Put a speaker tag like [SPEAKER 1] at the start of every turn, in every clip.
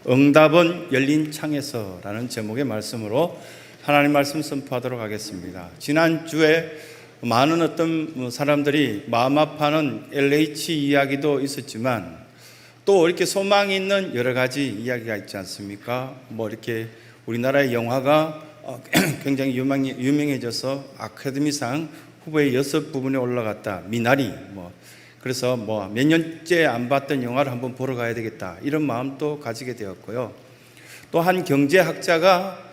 [SPEAKER 1] 응답은 열린 창에서라는 제목의 말씀으로 하나님 말씀 선포하도록 하겠습니다. 지난주에 많은 어떤 사람들이 마음 아파하는 LH 이야기도 있었지만 또 이렇게 소망이 있는 여러 가지 이야기가 있지 않습니까? 이렇게 우리나라의 영화가 굉장히 유명해져서 아카데미상 후보에 6부분에 올라갔다. 미나리 그래서 몇 년째 안 봤던 영화를 한번 보러 가야 되겠다, 이런 마음도 가지게 되었고요. 또 한 경제학자가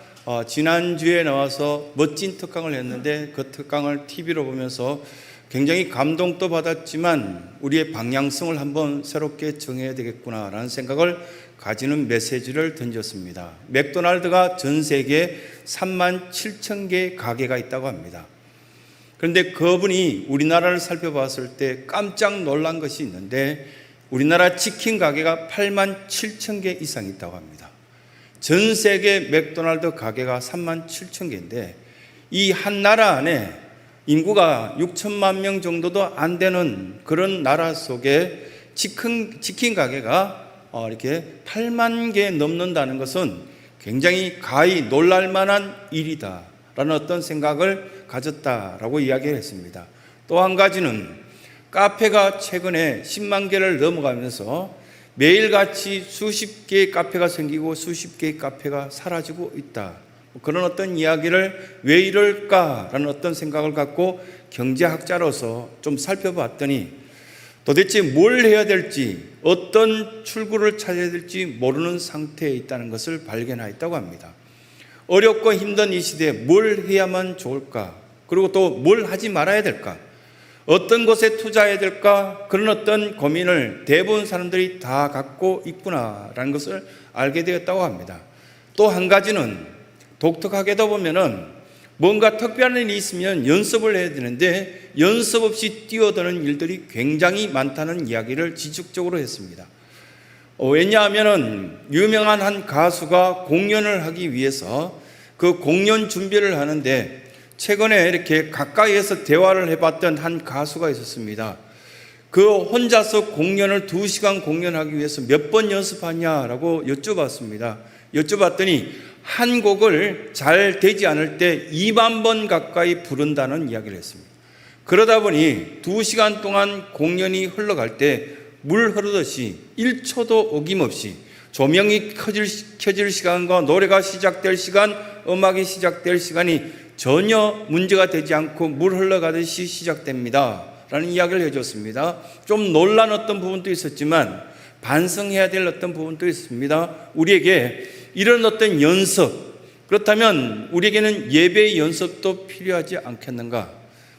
[SPEAKER 1] 지난주에 나와서 멋진 특강을 했는데 그 특강을 TV로 보면서 굉장히 감동도 받았지만 우리의 방향성을 한번 새롭게 정해야 되겠구나라는 생각을 가지는 메시지를 던졌습니다. 맥도날드가 전 세계에 37,000개 가게가 있다고 합니다. 그런데 그분이 우리나라를 살펴봤을 때 깜짝 놀란 것이 있는데 우리나라 치킨 가게가 87,000개 이상 있다고 합니다. 전 세계 맥도날드 가게가 37,000개인데 이 한 나라 안에 인구가 6천만 명 정도도 안 되는 그런 나라 속에 치킨 가게가 이렇게 8만 개 넘는다는 것은 굉장히 가히 놀랄 만한 일이다라는 어떤 생각을 가졌다라고 이야기를 했습니다. 또 한 가지는 카페가 최근에 10만 개를 넘어가면서 매일같이 수십 개의 카페가 생기고 수십 개의 카페가 사라지고 있다. 그런 어떤 이야기를 왜 이럴까라는 어떤 생각을 갖고 경제학자로서 좀 살펴봤더니 도대체 뭘 해야 될지, 어떤 출구를 찾아야 될지 모르는 상태에 있다는 것을 발견하였다고 합니다. 어렵고 힘든 이 시대에 뭘 해야만 좋을까? 그리고 또 뭘 하지 말아야 될까? 어떤 것에 투자해야 될까? 그런 어떤 고민을 대부분 사람들이 다 갖고 있구나라는 것을 알게 되었다고 합니다. 또 한 가지는 독특하게도 보면은 뭔가 특별한 일이 있으면 연습을 해야 되는데 연습 없이 뛰어드는 일들이 굉장히 많다는 이야기를 지적적으로 했습니다. 왜냐하면 유명한 한 가수가 공연을 하기 위해서 그 공연 준비를 하는데 최근에 이렇게 가까이에서 대화를 해봤던 한 가수가 있었습니다. 그 혼자서 공연을 2시간 공연하기 위해서 몇 번 연습하냐라고 여쭤봤습니다. 여쭤봤더니 한 곡을 잘 되지 않을 때 2만 번 가까이 부른다는 이야기를 했습니다. 그러다 보니 2시간 동안 공연이 흘러갈 때 물 흐르듯이 1초도 어김없이 조명이 켜질 시간과 노래가 시작될 시간, 음악이 시작될 시간이 전혀 문제가 되지 않고 물 흘러가듯이 시작됩니다 라는 이야기를 해줬습니다. 좀 놀란 어떤 부분도 있었지만 반성해야 될 어떤 부분도 있습니다. 우리에게 이런 어떤 연습, 그렇다면 우리에게는 예배의 연습도 필요하지 않겠는가?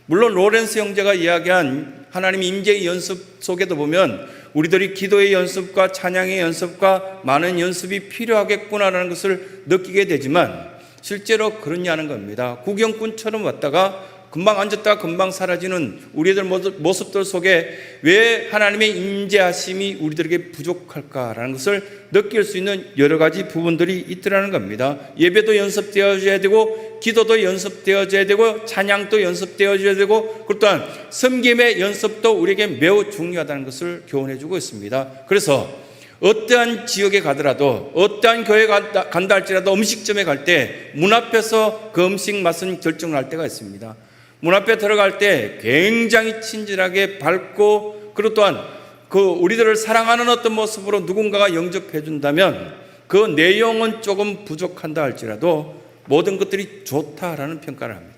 [SPEAKER 1] 물론 로렌스 형제가 이야기한 하나님의 임재의 연습 속에도 보면 우리들이 기도의 연습과 찬양의 연습과 많은 연습이 필요하겠구나라는 것을 느끼게 되지만 실제로 그렇냐는 겁니다. 구경꾼처럼 왔다가 금방 앉았다가 금방 사라지는 우리들 모습들 속에 왜 하나님의 임재하심이 우리들에게 부족할까라는 것을 느낄 수 있는 여러 가지 부분들이 있더라는 겁니다. 예배도 연습되어져야 되고 기도도 연습되어져야 되고 찬양도 연습되어져야 되고 그 또한 섬김의 연습도 우리에게 매우 중요하다는 것을 교훈해 주고 있습니다. 그래서 어떠한 지역에 가더라도 어떠한 교회에 간다 할지라도 음식점에 갈 때 문 앞에서 그 음식 맛은 결정을 할 때가 있습니다. 문 앞에 들어갈 때 굉장히 친절하게 밝고 그리고 또한 그 우리들을 사랑하는 어떤 모습으로 누군가가 영접해 준다면 그 내용은 조금 부족한다 할지라도 모든 것들이 좋다라는 평가를 합니다.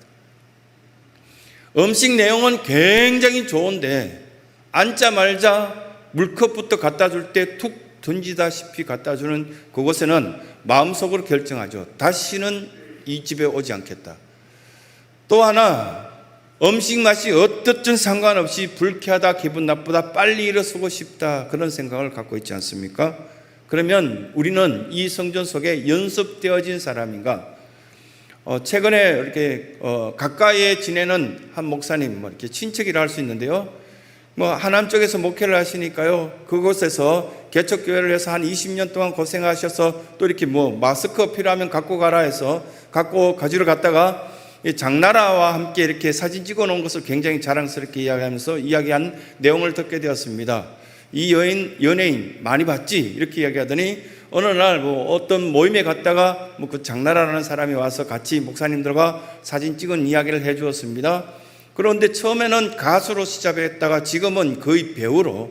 [SPEAKER 1] 음식 내용은 굉장히 좋은데 앉자마자 물컵부터 갖다 줄 때 툭 던지다시피 갖다 주는 그곳에는 마음속으로 결정하죠. 다시는 이 집에 오지 않겠다. 또 하나 음식 맛이 어떻든 상관없이 불쾌하다, 기분 나쁘다, 빨리 일어서고 싶다, 그런 생각을 갖고 있지 않습니까? 그러면 우리는 이 성전 속에 연습되어진 사람인가? 최근에 이렇게 가까이에 지내는 한 목사님, 이렇게 친척이라 할 수 있는데요. 하남 쪽에서 목회를 하시니까요. 그곳에서 개척교회를 해서 한 20년 동안 고생하셔서 또 이렇게 마스크 필요하면 갖고 가라 해서 가지러 갔다가 장나라와 함께 이렇게 사진 찍어 놓은 것을 굉장히 자랑스럽게 이야기하면서 이야기한 내용을 듣게 되었습니다. 이 연예인 많이 봤지? 이렇게 이야기하더니 어느 날 뭐 어떤 모임에 갔다가 뭐 그 장나라라는 사람이 와서 같이 목사님들과 사진 찍은 이야기를 해 주었습니다. 그런데 처음에는 가수로 시작했다가 지금은 거의 배우로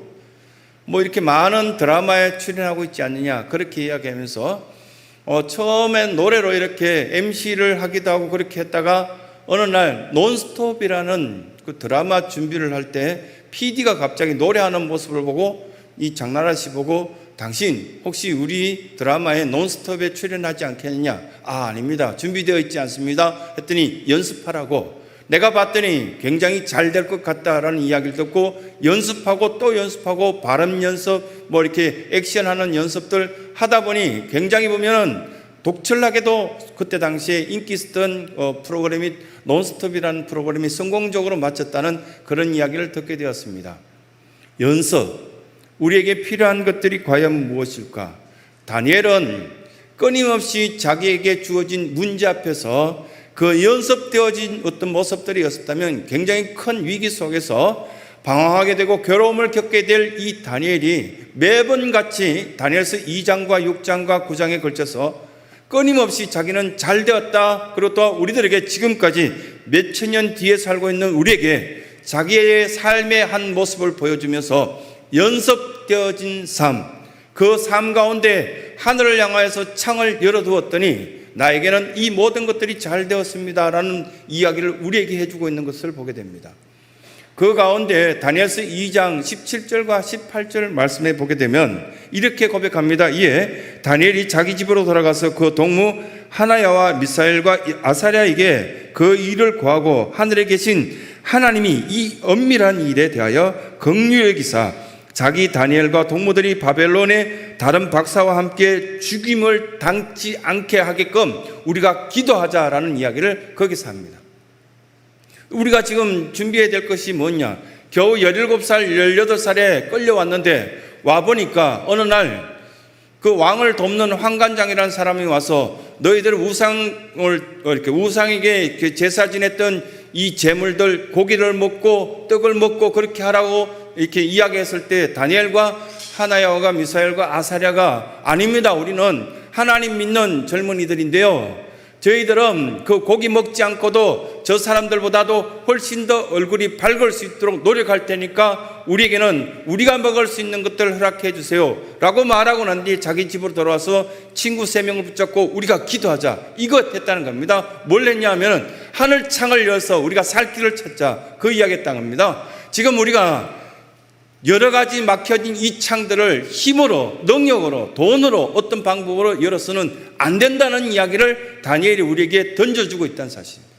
[SPEAKER 1] 뭐 이렇게 많은 드라마에 출연하고 있지 않느냐 그렇게 이야기하면서 처음엔 노래로 이렇게 MC를 하기도 하고 그렇게 했다가 어느 날 논스톱이라는 그 드라마 준비를 할 때 PD가 갑자기 노래하는 모습을 보고 이 장나라 씨 보고 당신 혹시 우리 드라마에 논스톱에 출연하지 않겠느냐? 아닙니다. 준비되어 있지 않습니다. 했더니 연습하라고. 내가 봤더니 굉장히 잘 될 것 같다라는 이야기를 듣고 연습하고 또 연습하고 발음 연습 뭐 이렇게 액션하는 연습들 하다 보니 굉장히 보면은 독철하게도 그때 당시에 인기 있었던 프로그램이 논스톱이라는 프로그램이 성공적으로 마쳤다는 그런 이야기를 듣게 되었습니다. 연습, 우리에게 필요한 것들이 과연 무엇일까? 다니엘은 끊임없이 자기에게 주어진 문제 앞에서 그 연습되어진 어떤 모습들이었다면 굉장히 큰 위기 속에서 방황하게 되고 괴로움을 겪게 될 이 다니엘이 매번 같이 다니엘서 2장과 6장과 9장에 걸쳐서 끊임없이 자기는 잘 되었다. 그리고 또 우리들에게 지금까지 몇천 년 뒤에 살고 있는 우리에게 자기의 삶의 한 모습을 보여주면서 연습되어진 삶, 그 삶 가운데 하늘을 향하여서 창을 열어두었더니 나에게는 이 모든 것들이 잘 되었습니다라는 이야기를 우리에게 해주고 있는 것을 보게 됩니다. 그 가운데 다니엘서 2장 17절과 18절 말씀에 보게 되면 이렇게 고백합니다. 이에 다니엘이 자기 집으로 돌아가서 그 동무 하나야와 미사엘과 아사랴에게 그 일을 구하고 하늘에 계신 하나님이 이 엄밀한 일에 대하여 긍휼히 여기사 자기 다니엘과 동무들이 바벨론의 다른 박사와 함께 죽임을 당치 않게 하게끔 우리가 기도하자라는 이야기를 거기서 합니다. 우리가 지금 준비해야 될 것이 뭐냐? 겨우 17살, 18살에 끌려왔는데 와보니까 어느 날 그 왕을 돕는 환관장이라는 사람이 와서 너희들 우상에게 이렇게 제사 지냈던 이 제물들 고기를 먹고 떡을 먹고 그렇게 하라고 이렇게 이야기했을 때 다니엘과 하나야와 미사엘과 아사랴가 아닙니다. 우리는 하나님 믿는 젊은이들인데요. 저희들은 그 고기 먹지 않고도 저 사람들보다도 훨씬 더 얼굴이 밝을 수 있도록 노력할 테니까 우리에게는 우리가 먹을 수 있는 것들을 허락해 주세요 라고 말하고 난 뒤에 자기 집으로 돌아와서 친구 3명을 붙잡고 우리가 기도하자 이거 했다는 겁니다. 뭘 했냐 하면 하늘 창을 열어서 우리가 살 길을 찾자 그 이야기 했다는 겁니다. 지금 우리가 여러 가지 막혀진 이 창들을 힘으로, 능력으로, 돈으로 어떤 방법으로 열어서는 안 된다는 이야기를 다니엘이 우리에게 던져주고 있다는 사실입니다.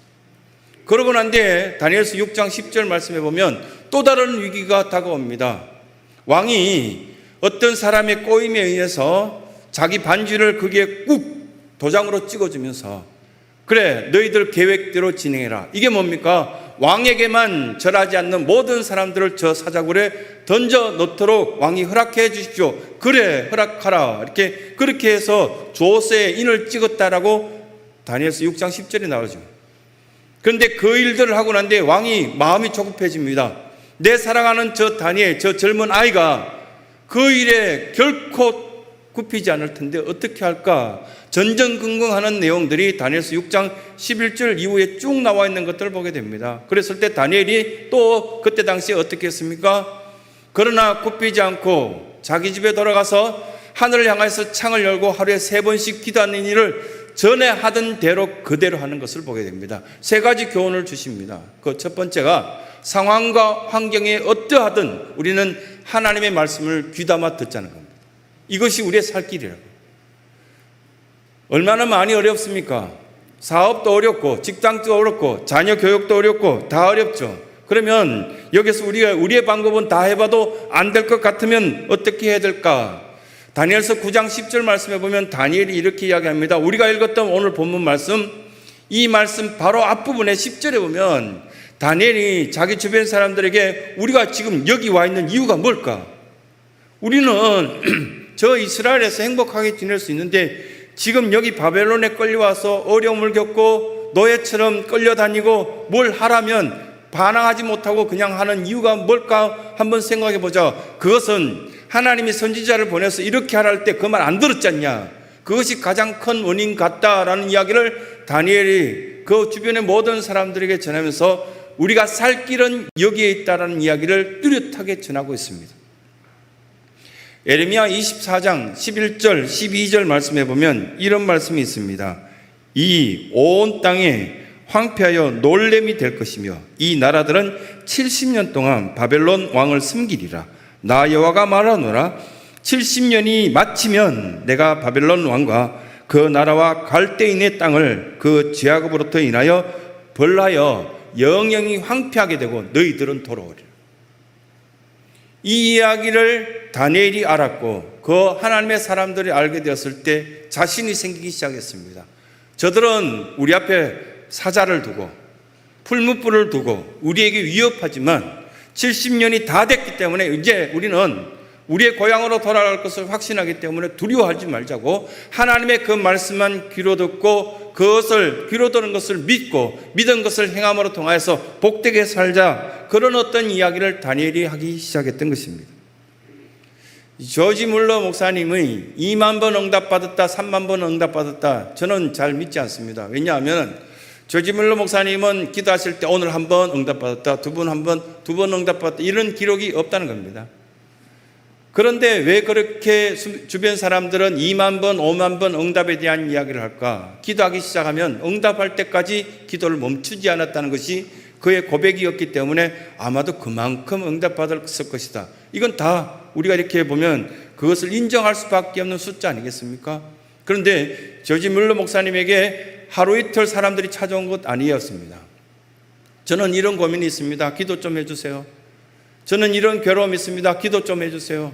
[SPEAKER 1] 그러고 난 뒤에 다니엘서 6장 10절 말씀해 보면 또 다른 위기가 다가옵니다. 왕이 어떤 사람의 꼬임에 의해서 자기 반지를 거기에 꾹 도장으로 찍어주면서 그래 너희들 계획대로 진행해라. 이게 뭡니까? 왕에게만 절하지 않는 모든 사람들을 저 사자굴에 던져 놓도록 왕이 허락해 주십시오. 그래 허락하라. 이렇게 그렇게 해서 조세에 인을 찍었다라고 다니엘서 6장 10절에 나오죠. 그런데 그 일들을 하고 난 뒤에 왕이 마음이 조급해집니다. 내 사랑하는 저 다니엘, 저 젊은 아이가 그 일에 결코 굽히지 않을 텐데 어떻게 할까? 전전긍긍하는 내용들이 다니엘서 6장 11절 이후에 쭉 나와 있는 것들을 보게 됩니다. 그랬을 때 다니엘이 또 그때 당시에 어떻게 했습니까? 그러나 굽히지 않고 자기 집에 돌아가서 하늘을 향해서 창을 열고 하루에 3번씩 기도하는 일을 전에 하던 대로 그대로 하는 것을 보게 됩니다. 3가지 교훈을 주십니다. 그 첫 번째가 상황과 환경에 어떠하든 우리는 하나님의 말씀을 귀담아 듣자는 겁니다. 이것이 우리의 살 길이라고. 얼마나 많이 어렵습니까? 사업도 어렵고 직장도 어렵고 자녀 교육도 어렵고 다 어렵죠. 그러면 여기서 우리의 방법은 다 해봐도 안 될 것 같으면 어떻게 해야 될까? 다니엘서 9장 10절 말씀해 보면 다니엘이 이렇게 이야기합니다. 우리가 읽었던 오늘 본문 말씀, 이 말씀 바로 앞부분에 10절에 보면 다니엘이 자기 주변 사람들에게 우리가 지금 여기 와 있는 이유가 뭘까? 우리는 저 이스라엘에서 행복하게 지낼 수 있는데 지금 여기 바벨론에 끌려와서 어려움을 겪고 노예처럼 끌려다니고 뭘 하라면 반항하지 못하고 그냥 하는 이유가 뭘까 한번 생각해 보자. 그것은 하나님이 선지자를 보내서 이렇게 하라 할 때 그 말 안 들었지 않냐? 그것이 가장 큰 원인 같다라는 이야기를 다니엘이 그 주변의 모든 사람들에게 전하면서 우리가 살 길은 여기에 있다라는 이야기를 뚜렷하게 전하고 있습니다. 예레미야 24장 11절 12절 말씀해 보면 이런 말씀이 있습니다. 이 온 땅에 황폐하여 놀램이 될 것이며 이 나라들은 70년 동안 바벨론 왕을 섬기리라. 나 여호와가 말하노라. 70년이 마치면 내가 바벨론 왕과 그 나라와 갈대인의 땅을 그 죄악으로부터 인하여 벌하여 영영이 황폐하게 되고 너희들은 돌아오리라. 이 이야기를 다니엘이 알았고 그 하나님의 사람들이 알게 되었을 때 자신이 생기기 시작했습니다. 저들은 우리 앞에 사자를 두고 풀무불을 두고 우리에게 위협하지만 70년이 다 됐기 때문에 이제 우리는 우리의 고향으로 돌아갈 것을 확신하기 때문에 두려워하지 말자고 하나님의 그 말씀만 귀로 듣고 그것을 귀로 듣는 것을 믿고 믿은 것을 행함으로 통하여서 복되게 살자, 그런 어떤 이야기를 다니엘이 하기 시작했던 것입니다. 조지 물러 목사님의 2만 번 응답받았다, 3만 번 응답받았다, 저는 잘 믿지 않습니다. 왜냐하면 조지 물러 목사님은 기도하실 때 오늘 한 번 응답받았다, 두 번 응답받았다, 이런 기록이 없다는 겁니다. 그런데 왜 그렇게 주변 사람들은 2만 번, 5만 번 응답에 대한 이야기를 할까? 기도하기 시작하면 응답할 때까지 기도를 멈추지 않았다는 것이 그의 고백이었기 때문에 아마도 그만큼 응답받았을 것이다. 이건 다 우리가 이렇게 보면 그것을 인정할 수밖에 없는 숫자 아니겠습니까? 그런데 조지 물러 목사님에게 하루 이틀 사람들이 찾아온 것 아니었습니다. 저는 이런 고민이 있습니다. 기도 좀 해주세요. 저는 이런 괴로움이 있습니다. 기도 좀 해주세요.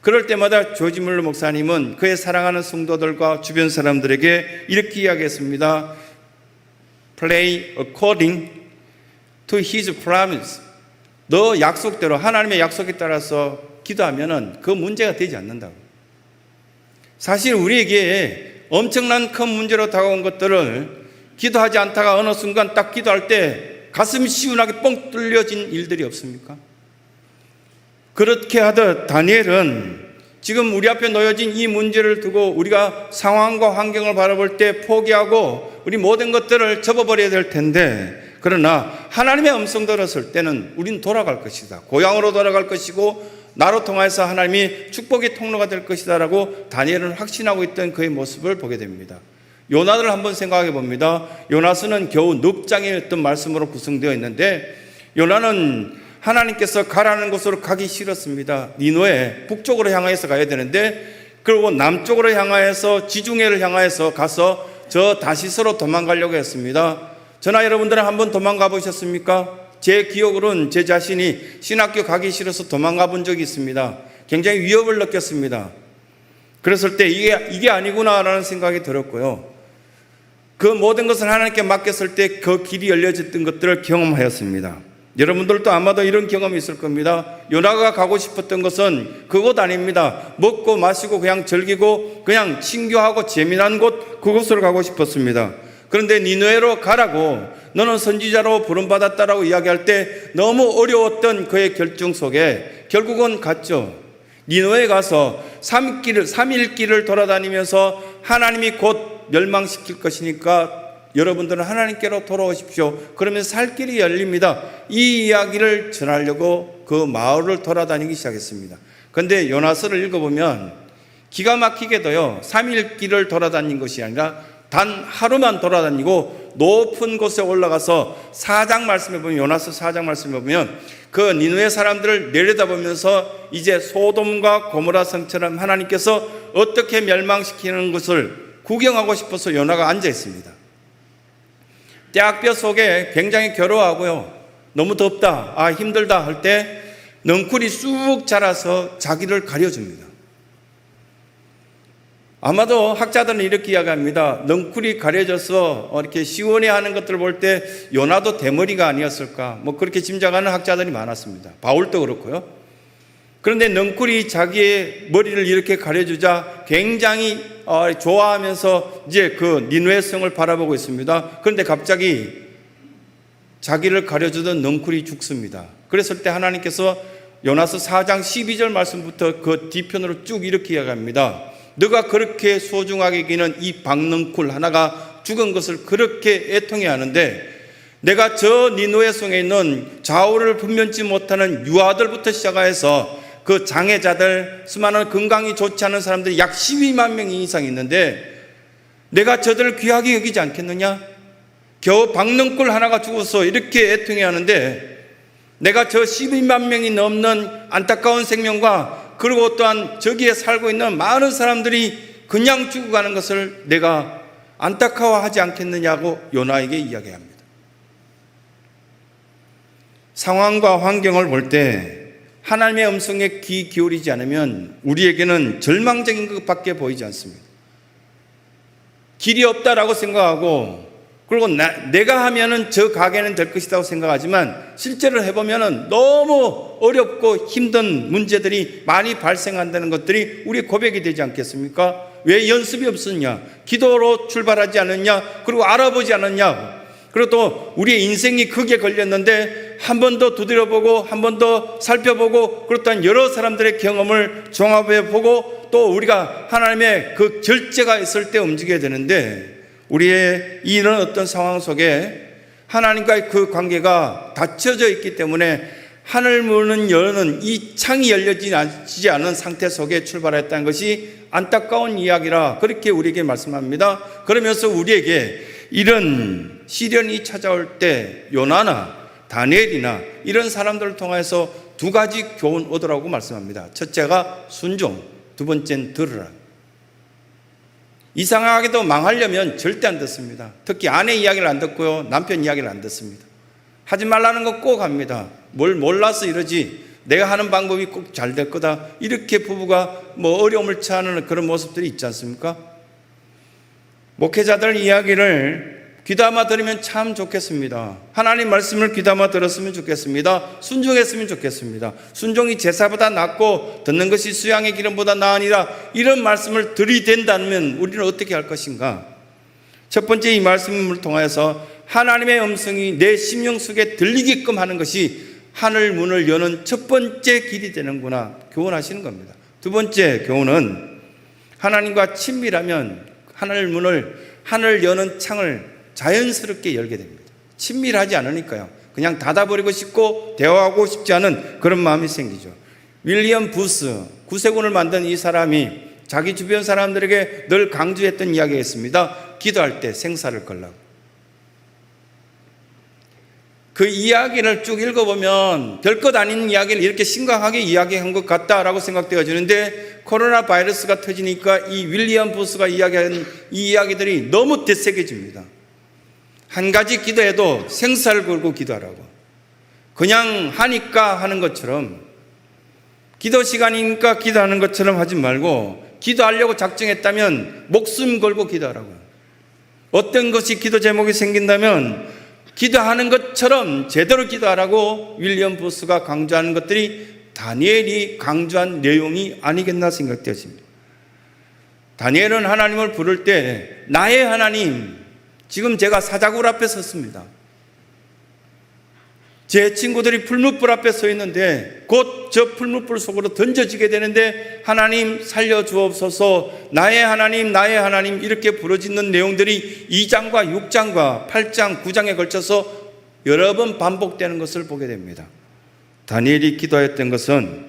[SPEAKER 1] 그럴 때마다 조지 물러 목사님은 그의 사랑하는 성도들과 주변 사람들에게 이렇게 이야기했습니다. Pray according to his promise. 너 약속대로, 하나님의 약속에 따라서 기도하면 그 문제가 되지 않는다고. 사실 우리에게 엄청난 큰 문제로 다가온 것들을 기도하지 않다가 어느 순간 딱 기도할 때 가슴이 시원하게 뻥 뚫려진 일들이 없습니까? 그렇게 하듯 다니엘은 지금 우리 앞에 놓여진 이 문제를 두고 우리가 상황과 환경을 바라볼 때 포기하고 우리 모든 것들을 접어버려야 될 텐데, 그러나 하나님의 음성 들었을 때는 우리는 돌아갈 것이다. 고향으로 돌아갈 것이고 나로 통해서 하나님이 축복의 통로가 될 것이다 라고 다니엘은 확신하고 있던 그의 모습을 보게 됩니다. 요나를 한번 생각해 봅니다. 요나서는 겨우 넉장의 어떤 말씀으로 구성되어 있는데, 요나는 하나님께서 가라는 곳으로 가기 싫었습니다. 니느웨 북쪽으로 향해서 가야 되는데, 그리고 남쪽으로 향하여서 지중해를 향하여서 가서 저 다시스로 도망가려고 했습니다. 저나 여러분들은 한번 도망가 보셨습니까? 제 기억으로는 제 자신이 신학교 가기 싫어서 도망가 본 적이 있습니다. 굉장히 위협을 느꼈습니다. 그랬을 때 이게 아니구나라는 생각이 들었고요. 그 모든 것을 하나님께 맡겼을 때 그 길이 열려졌던 것들을 경험하였습니다. 여러분들도 아마도 이런 경험이 있을 겁니다. 요나가 가고 싶었던 것은 그곳 아닙니다. 먹고 마시고 그냥 즐기고 그냥 친교하고 재미난 곳, 그곳으로 가고 싶었습니다. 그런데 니느웨로 가라고, 너는 선지자로 부름받았다라고 이야기할 때 너무 어려웠던 그의 결정 속에 결국은 갔죠. 니느웨에 가서 3일 길을 돌아다니면서 하나님이 곧 멸망시킬 것이니까 여러분들은 하나님께로 돌아오십시오. 그러면 살 길이 열립니다. 이 이야기를 전하려고 그 마을을 돌아다니기 시작했습니다. 그런데 요나서를 읽어보면 기가 막히게도요, 3일 길을 돌아다닌 것이 아니라 단 하루만 돌아다니고 높은 곳에 올라가서 4장 말씀해 보면, 요나서 4장 말씀해 보면 그 니느웨 사람들을 내려다보면서 이제 소돔과 고모라 성처럼 하나님께서 어떻게 멸망시키는 것을 구경하고 싶어서 요나가 앉아 있습니다. 떼약볕 속에 굉장히 괴로워하고요, 너무 덥다, 힘들다 할 때 넝쿨이 쑥 자라서 자기를 가려줍니다. 아마도 학자들은 이렇게 이야기합니다. 넝쿨이 가려져서 이렇게 시원해하는 것들을 볼 때 요나도 대머리가 아니었을까, 그렇게 짐작하는 학자들이 많았습니다. 바울도 그렇고요. 그런데 넝쿨이 자기의 머리를 이렇게 가려주자 굉장히 좋아하면서 이제 그 니느웨 성을 바라보고 있습니다. 그런데 갑자기 자기를 가려주던 넝쿨이 죽습니다. 그랬을 때 하나님께서 요나서 4장 12절 말씀부터 그 뒤편으로 쭉 이렇게 이야기합니다. 너가 그렇게 소중하게 여기는 이 박능쿨 하나가 죽은 것을 그렇게 애통해 하는데 내가 저 니누의 성에 있는 좌우를 분변치 못하는 유아들부터 시작해서 그 장애자들, 수많은 건강이 좋지 않은 사람들이 약 12만 명 이상 있는데 내가 저들을 귀하게 여기지 않겠느냐? 겨우 박능쿨 하나가 죽어서 이렇게 애통해 하는데 내가 저 12만 명이 넘는 안타까운 생명과 그리고 또한 저기에 살고 있는 많은 사람들이 그냥 죽어가는 것을 내가 안타까워하지 않겠느냐고 요나에게 이야기합니다. 상황과 환경을 볼 때 하나님의 음성에 귀 기울이지 않으면 우리에게는 절망적인 것밖에 보이지 않습니다. 길이 없다라고 생각하고 그리고 내가 하면은 저 가게는 될 것이라고 생각하지만 실제로 해보면은 너무 어렵고 힘든 문제들이 많이 발생한다는 것들이 우리의 고백이 되지 않겠습니까? 왜 연습이 없었냐? 기도로 출발하지 않았냐? 그리고 알아보지 않았냐? 그리고 또 우리의 인생이 크게 걸렸는데 한 번 더 두드려보고 한 번 더 살펴보고 그렇다면 여러 사람들의 경험을 종합해보고 또 우리가 하나님의 그 결제가 있을 때 움직여야 되는데 우리의 이런 어떤 상황 속에 하나님과의 그 관계가 닫혀져 있기 때문에 하늘 문은 여는 이 창이 열려지지 않은 상태 속에 출발했다는 것이 안타까운 이야기라 그렇게 우리에게 말씀합니다. 그러면서 우리에게 이런 시련이 찾아올 때 요나나 다니엘이나 이런 사람들을 통해서 두 가지 교훈 얻으라고 말씀합니다. 첫째가 순종, 두 번째는 들으라. 이상하게도 망하려면 절대 안 듣습니다. 특히 아내 이야기를 안 듣고요, 남편 이야기를 안 듣습니다. 하지 말라는 거 꼭 합니다. 뭘 몰라서 이러지 내가 하는 방법이 꼭 잘 될 거다, 이렇게 부부가 어려움을 처하는 그런 모습들이 있지 않습니까? 목회자들 이야기를 귀담아 들으면 참 좋겠습니다. 하나님 말씀을 귀담아 들었으면 좋겠습니다. 순종했으면 좋겠습니다. 순종이 제사보다 낫고 듣는 것이 수양의 기름보다 나으니라, 이런 말씀을 들이댄다면 우리는 어떻게 할 것인가? 첫 번째, 이 말씀을 통해서 하나님의 음성이 내 심령 속에 들리게끔 하는 것이 하늘 문을 여는 첫 번째 길이 되는구나 교훈하시는 겁니다. 두 번째 교훈은 하나님과 친밀하면 하늘 문을, 하늘 여는 창을 자연스럽게 열게 됩니다. 친밀하지 않으니까요. 그냥 닫아버리고 싶고 대화하고 싶지 않은 그런 마음이 생기죠. 윌리엄 부스, 구세군을 만든 이 사람이 자기 주변 사람들에게 늘 강조했던 이야기가 있습니다. 기도할 때 생사를 걸라고. 그 이야기를 쭉 읽어보면 별것 아닌 이야기를 이렇게 심각하게 이야기한 것 같다라고 생각되어지는데 코로나 바이러스가 터지니까 이 윌리엄 부스가 이야기한 이 이야기들이 너무 되새겨집니다. 한 가지 기도해도 생사를 걸고 기도하라고. 그냥 하니까 하는 것처럼, 기도 시간이니까 기도하는 것처럼 하지 말고 기도하려고 작정했다면 목숨 걸고 기도하라고요. 어떤 것이 기도 제목이 생긴다면 기도하는 것처럼 제대로 기도하라고 윌리엄 부스가 강조하는 것들이 다니엘이 강조한 내용이 아니겠나 생각되어집니다. 다니엘은 하나님을 부를 때 나의 하나님, 지금 제가 사자굴 앞에 섰습니다. 제 친구들이 풀무불 앞에 서 있는데 곧 저 풀무불 속으로 던져지게 되는데 하나님 살려주옵소서, 나의 하나님, 나의 하나님, 이렇게 부르짖는 내용들이 2장과 6장과 8장, 9장에 걸쳐서 여러 번 반복되는 것을 보게 됩니다. 다니엘이 기도했던 것은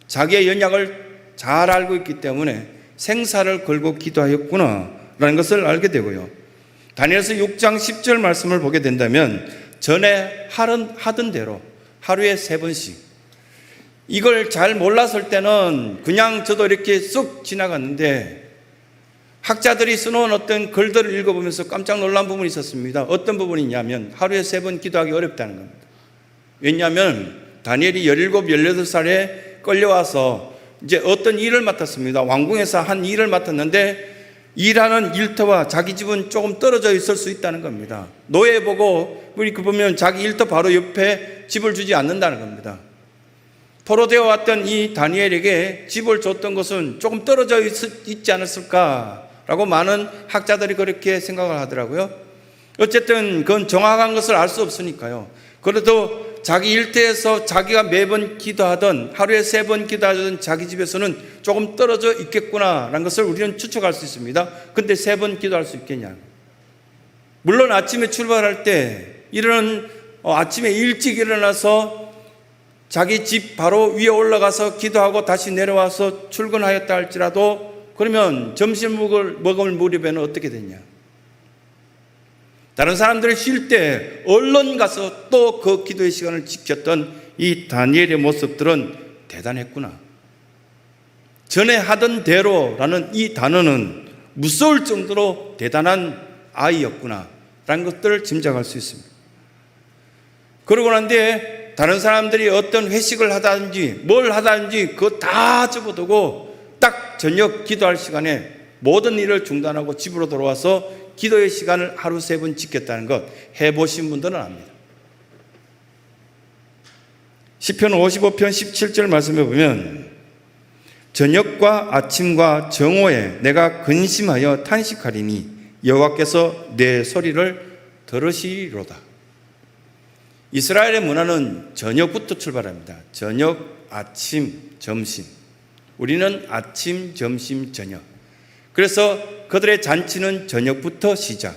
[SPEAKER 1] 자기의 연약을 잘 알고 있기 때문에 생사를 걸고 기도하였구나 라는 것을 알게 되고요. 다니엘서 6장 10절 말씀을 보게 된다면 전에 하던 대로 하루에 3번씩, 이걸 잘 몰랐을 때는 그냥 저도 이렇게 쑥 지나갔는데 학자들이 써놓은 어떤 글들을 읽어보면서 깜짝 놀란 부분이 있었습니다. 어떤 부분이냐면 하루에 3번 기도하기 어렵다는 겁니다. 왜냐하면 다니엘이 17, 18살에 끌려와서 이제 어떤 일을 맡았습니다. 왕궁에서 한 일을 맡았는데 일하는 일터와 자기 집은 조금 떨어져 있을 수 있다는 겁니다. 노예 보고 이렇게 보면 자기 일터 바로 옆에 집을 주지 않는다는 겁니다. 포로되어 왔던 이 다니엘에게 집을 줬던 것은 조금 떨어져 있지 않았을까라고 많은 학자들이 그렇게 생각을 하더라고요. 어쨌든 그건 정확한 것을 알 수 없으니까요. 그래도 자기 일터에서 자기가 매번 기도하던 하루에 3번 기도하던 자기 집에서는 조금 떨어져 있겠구나라는 것을 우리는 추측할 수 있습니다. 근데 3번 기도할 수 있겠냐? 물론 아침에 출발할 때 아침에 일찍 일어나서 자기 집 바로 위에 올라가서 기도하고 다시 내려와서 출근하였다 할지라도 그러면 점심 먹을 무렵에는 어떻게 됐냐? 다른 사람들이 쉴 때 얼른 가서 또 그 기도의 시간을 지켰던 이 다니엘의 모습들은 대단했구나. 전에 하던 대로라는 이 단어는 무서울 정도로 대단한 아이였구나 라는 것들을 짐작할 수 있습니다. 그러고 난 뒤에 다른 사람들이 어떤 회식을 하다든지 뭘 하다든지 그거 다 접어두고 딱 저녁 기도할 시간에 모든 일을 중단하고 집으로 돌아와서 기도의 시간을 하루 3번 지켰다는 것 해보신 분들은 압니다. 시편 55편 17절 말씀해 보면 저녁과 아침과 정오에 내가 근심하여 탄식하리니 여호와께서 내 소리를 들으시리로다. 이스라엘의 문화는 저녁부터 출발합니다. 저녁, 아침, 점심. 우리는 아침, 점심, 저녁. 그래서 그들의 잔치는 저녁부터 시작.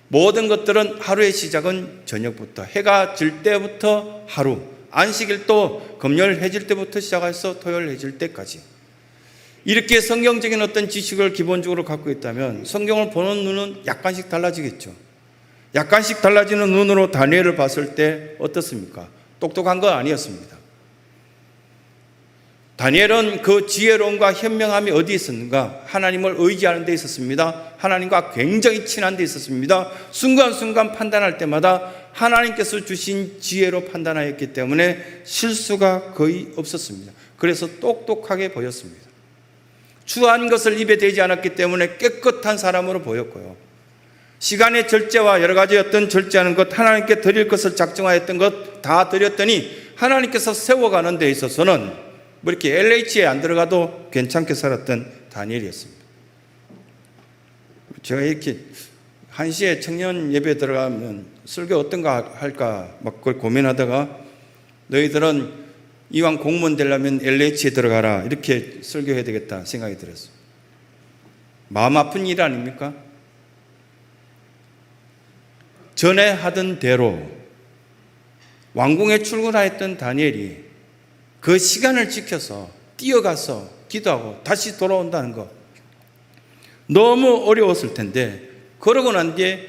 [SPEAKER 1] 모든 것들은 하루의 시작은 저녁부터. 해가 질 때부터 하루. 안식일도 금요일 해질 때부터 시작해서 토요일 해질 때까지. 이렇게 성경적인 어떤 지식을 기본적으로 갖고 있다면 성경을 보는 눈은 약간씩 달라지겠죠. 약간씩 달라지는 눈으로 다니엘을 봤을 때 어떻습니까? 똑똑한 건 아니었습니다. 다니엘은 그 지혜로움과 현명함이 어디에 있었는가? 하나님을 의지하는 데 있었습니다. 하나님과 굉장히 친한 데 있었습니다. 순간순간 판단할 때마다 하나님께서 주신 지혜로 판단하였기 때문에 실수가 거의 없었습니다. 그래서 똑똑하게 보였습니다. 추한 것을 입에 대지 않았기 때문에 깨끗한 사람으로 보였고요. 시간의 절제와 여러 가지 어떤 절제하는 것, 하나님께 드릴 것을 작정하였던 것 다 드렸더니 하나님께서 세워가는 데 있어서는 뭐 이렇게 LH에 안 들어가도 괜찮게 살았던 다니엘이었습니다. 제가 이렇게 1시에 청년 예배 들어가면 설교 어떤가 할까 막 그걸 고민하다가 너희들은 이왕 공무원 되려면 LH에 들어가라 이렇게 설교해야 되겠다 생각이 들었어요. 마음 아픈 일 아닙니까? 전에 하던 대로 왕궁에 출근하였던 다니엘이 그 시간을 지켜서 뛰어가서 기도하고 다시 돌아온다는 것 너무 어려웠을 텐데 그러고 난 뒤에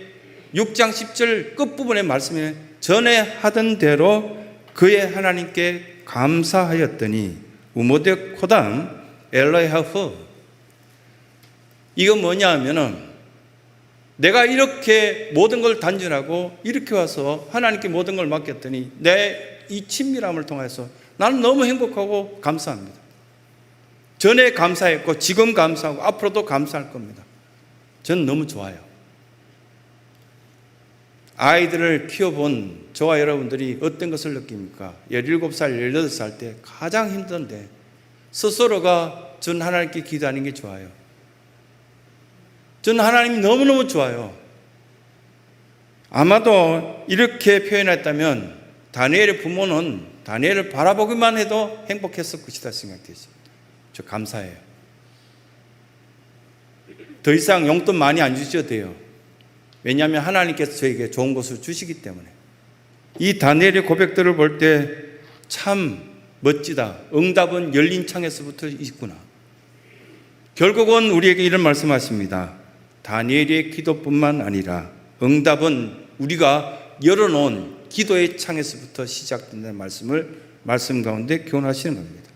[SPEAKER 1] 6장 10절 끝부분의 말씀에 전에 하던 대로 그의 하나님께 감사하였더니 우모데 코담 엘라이하프 이건 뭐냐 하면은 내가 모든 걸 단전하고 이렇게 와서 하나님께 모든 걸 맡겼더니 내 이 친밀함을 통해서 나는 너무 행복하고 감사합니다. 전에 감사했고 지금 감사하고 앞으로도 감사할 겁니다. 저는 너무 좋아요. 아이들을 키워본 저와 여러분들이 어떤 것을 느낍니까? 17살, 18살 때 가장 힘든데 스스로가 전 하나님께 기도하는 게 좋아요. 저는 하나님이 너무너무 좋아요. 아마도 이렇게 표현했다면 다니엘의 부모는 다니엘을 바라보기만 해도 행복했을 것이다 생각되죠. 저 감사해요. 더 이상 용돈 많이 안 주셔도 돼요. 왜냐하면 하나님께서 저에게 좋은 것을 주시기 때문에. 이 다니엘의 고백들을 볼 때 참 멋지다. 응답은 열린 창에서부터 있구나. 결국은 우리에게 이런 말씀하십니다. 다니엘의 기도뿐만 아니라 응답은 우리가 열어놓은 기도의 창에서부터 시작된다는 말씀 가운데 교훈하시는 겁니다.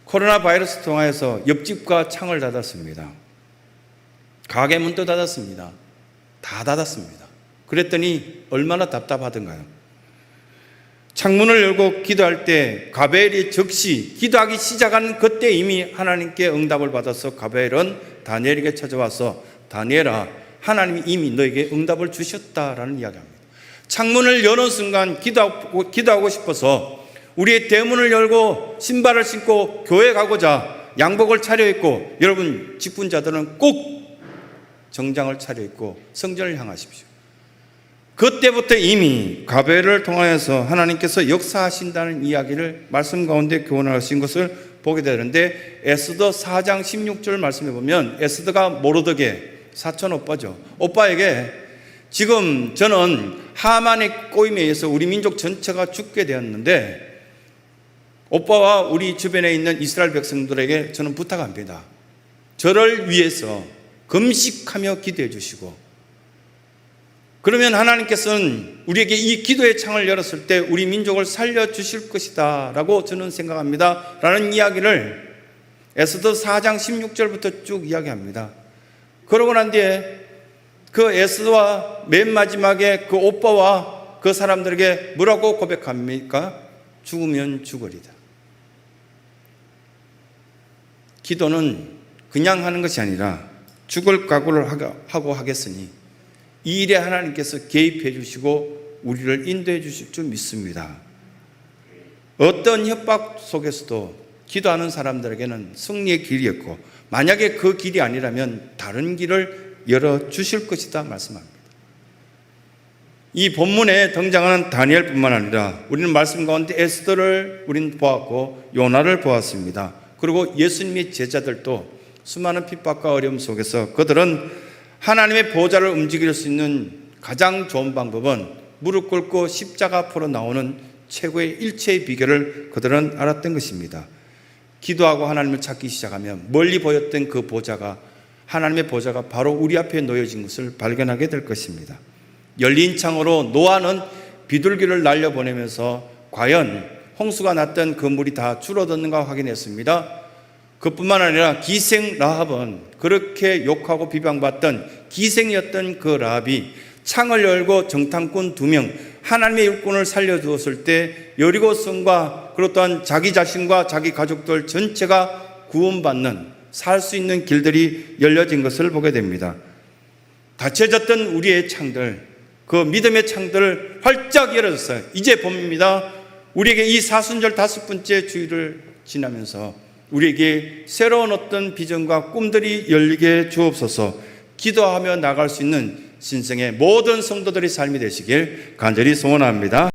[SPEAKER 1] 코로나 바이러스 통하여서 옆집과 창을 닫았습니다. 가게 문도 닫았습니다. 다 닫았습니다. 그랬더니 얼마나 답답하던가요? 창문을 열고 기도할 때 가브리엘이 즉시 기도하기 시작한 그때 이미 하나님께 응답을 받아서 가브리엘은 다니엘에게 찾아와서 다니엘아 하나님이 이미 너에게 응답을 주셨다라는 이야기합니다. 창문을 여는 순간 기도하고 싶어서 우리의 대문을 열고 신발을 신고 교회 가고자 양복을 차려입고 여러분 직분자들은 꼭 정장을 차려입고 성전을 향하십시오. 그때부터 이미 가벨을 통하여서 하나님께서 역사하신다는 이야기를 말씀 가운데 교훈하신 것을 보게 되는데, 에스더 4장 16절 말씀해 보면 에스더가 모르드게 사촌 오빠죠. 오빠에게 지금 저는 하만의 꼬임에 의해서 우리 민족 전체가 죽게 되었는데 오빠와 우리 주변에 있는 이스라엘 백성들에게 저는 부탁합니다. 저를 위해서 금식하며 기도해 주시고, 그러면 하나님께서는 우리에게 이 기도의 창을 열었을 때 우리 민족을 살려주실 것이다 라고 저는 생각합니다 라는 이야기를 에스더 4장 16절부터 쭉 이야기합니다. 그러고 난 뒤에 그 에스더와 맨 마지막에 그 오빠와 그 사람들에게 뭐라고 고백합니까? 죽으면 죽으리다. 기도는 그냥 하는 것이 아니라 죽을 각오를 하고 하겠으니 이 일에 하나님께서 개입해 주시고 우리를 인도해 주실 줄 믿습니다. 어떤 협박 속에서도 기도하는 사람들에게는 승리의 길이었고, 만약에 그 길이 아니라면 다른 길을 열어주실 것이다 말씀합니다. 이 본문에 등장하는 다니엘뿐만 아니라 우리는 말씀 가운데 에스더를 우리는 보았고 요나를 보았습니다. 그리고 예수님의 제자들도 수많은 핍박과 어려움 속에서 그들은 하나님의 보좌를 움직일 수 있는 가장 좋은 방법은 무릎 꿇고 십자가 앞으로 나오는 최고의 일체의 비결을 그들은 알았던 것입니다. 기도하고 하나님을 찾기 시작하면 멀리 보였던 그 보좌가, 하나님의 보좌가 바로 우리 앞에 놓여진 것을 발견하게 될 것입니다. 열린 창으로 노아는 비둘기를 날려보내면서 과연 홍수가 났던 그 물이 다 줄어들는가 확인했습니다. 그뿐만 아니라 기생 라합은, 그렇게 욕하고 비방받던 기생이었던 그 라합이 창을 열고 정탐꾼 2명, 하나님의 일꾼을 살려주었을 때 여리고성과 그리고 또한 자기 자신과 자기 가족들 전체가 구원받는, 살 수 있는 길들이 열려진 것을 보게 됩니다. 닫혀졌던 우리의 창들, 그 믿음의 창들을 활짝 열어졌어요. 이제 봅니다. 우리에게 이 사순절 5번째 주일을 지나면서 우리에게 새로운 어떤 비전과 꿈들이 열리게 주옵소서. 기도하며 나갈 수 있는 신성의 모든 성도들의 삶이 되시길 간절히 소원합니다.